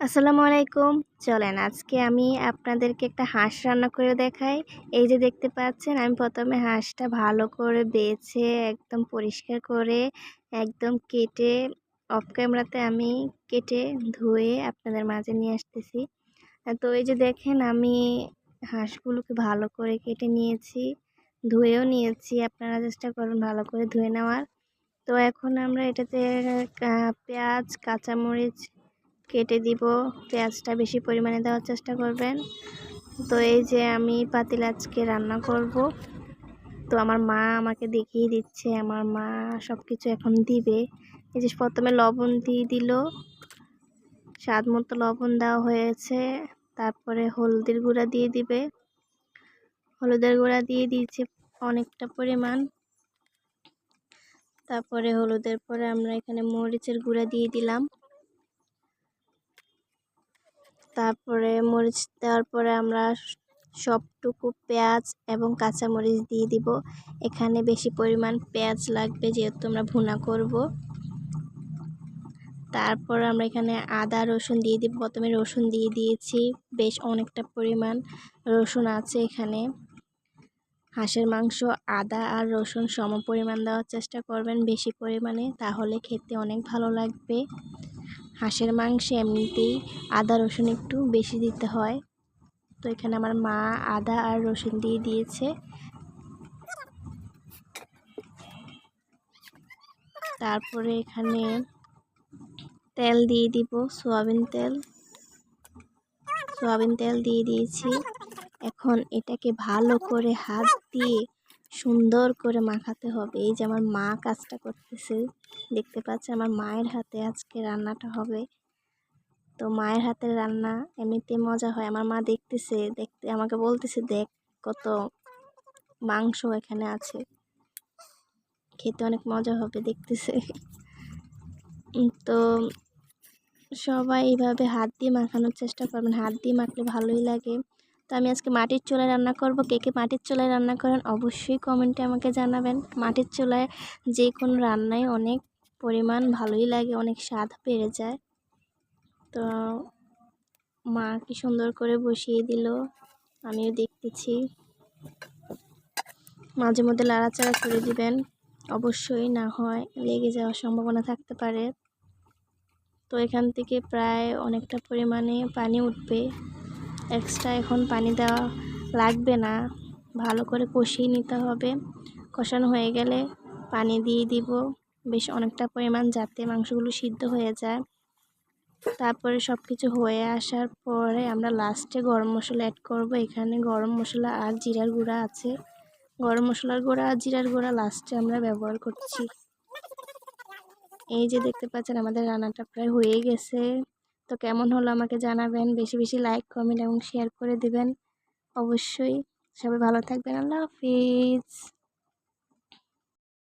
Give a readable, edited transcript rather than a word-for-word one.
আসসালামু আলাইকুম। চলেন আজকে আমি আপনাদেরকে একটা হাঁস রান্না করে দেখাই। এই যে দেখতে পাচ্ছেন আমি প্রথমে হাঁসটা ভালো করে বেছে একদম পরিষ্কার করে একদম কেটে অফ ক্যামেরাতে আমি কেটে ধুয়ে আপনাদের মাঝে নিয়ে আসতেছি। তো এই যে দেখেন আমি হাঁসগুলোকে ভালো করে কেটে নিয়েছি, ধুয়েও নিয়েছি। আপনারা চেষ্টা করুন ভালো করে ধুয়ে নেওয়ার। তো এখন আমরা এটাতে পেঁয়াজ, কাঁচামরিচ কেটে দিব। পেঁয়াজটা বেশি পরিমাণে দেওয়ার চেষ্টা করবেন। তো এই যে আমি পাতিলে আজকে রান্না করব। তো আমার মা আমাকে দেখিয়ে দিচ্ছে, আমার মা সব কিছু এখন দিবে। এই যে প্রথমে লবণ দিয়ে দিল, স্বাদ মতো লবণ দেওয়া হয়েছে। তারপরে হলুদের গুঁড়া দিয়ে দিবে, হলুদের গুঁড়া দিয়ে দিয়েছে অনেকটা পরিমাণ। তারপরে হলুদের পরে আমরা এখানে মরিচের গুঁড়া দিয়ে দিলাম। তারপরে মরিচ দেওয়ার পরে আমরা সবটুকু পেঁয়াজ এবং কাঁচামরিচ দিয়ে দিব। এখানে বেশি পরিমাণ পেঁয়াজ লাগবে যেহেতু আমরা ভুনা করব। তারপর আমরা এখানে আদা রসুন দিয়ে দিব। প্রথমে রসুন দিয়ে দিয়েছি, বেশ অনেকটা পরিমাণ রসুন আছে এখানে। হাঁসের মাংস আদা আর রসুন সম পরিমাণ দেওয়ার চেষ্টা করবেন, বেশি পরিমাণে, তাহলে খেতে অনেক ভালো লাগবে। হাঁসের মাংসে এমনিতেই আদা রসুন একটু বেশি দিতে হয়। তো এখানে আমার মা আদা আর রসুন দিয়ে দিয়েছে। তারপরে এখানে তেল দিয়ে দিব, সয়াবিন তেল দিয়ে দিয়েছি। এখন এটাকে ভালো করে হাত দিয়ে সুন্দর করে মাখাতে হবে। এই যে আমার মা কাজটা করতেছে, দেখতে পাচ্ছে আমার মায়ের হাতে আজকে রান্নাটা হবে। তো মায়ের হাতের রান্না এমনিতে মজা হয়। আমার মা দেখতেছে, দেখতে আমাকে বলতেছে দেখ কত মাংস এখানে আছে, খেতে অনেক মজা হবে দেখতেছে। তো সবাই এইভাবে হাত দিয়ে মাখানোর চেষ্টা করবেন, হাত দিয়ে মাখলে ভালোই লাগে। তো আমি আজকে মাটির চুলায় রান্না করব। কে কে মাটির চুলায় রান্না করেন অবশ্যই কমেন্টে আমাকে জানাবেন। মাটির চুলায় যে কোনো রান্নাই অনেক পরিমাণ ভালোই লাগে, অনেক স্বাদ বেড়ে যায়। তো মা কি সুন্দর করে বসিয়ে দিল, আমিও দেখতেছি। মাঝে মধ্যে লাড়াচাড়া করে দিবেন, অবশ্যই, না হয় লেগে যাওয়ার সম্ভাবনা থাকতে পারে। তো এখান থেকে প্রায় অনেকটা পরিমাণে পানি উঠবে, এক্সট্রা এখন পানি দেওয়া লাগবে না। ভালো করে কষিয়ে নিতে হবে। কষানো হয়ে গেলে পানি দিয়ে দিব বেশ অনেকটা পরিমাণ, যাতে মাংসগুলো সিদ্ধ হয়ে যায়। তারপরে সব কিছু হয়ে আসার পরে আমরা লাস্টে গরম মশলা অ্যাড করব। এখানে গরম মশলা আর জিরার গুঁড়া আছে। গরম মশলার গুঁড়া আর জিরার গুঁড়া লাস্টে আমরা ব্যবহার করছি। এই যে দেখতে পাচ্ছেন আমাদের রান্নাটা প্রায় হয়ে গেছে। তো কেমন হলো আমাকে জানাবেন, বেশি বেশি লাইক কমেন্ট এবং শেয়ার করে দিবেন অবশ্যই। সবাই ভালো থাকবেন, আল্লাহ হাফিজ।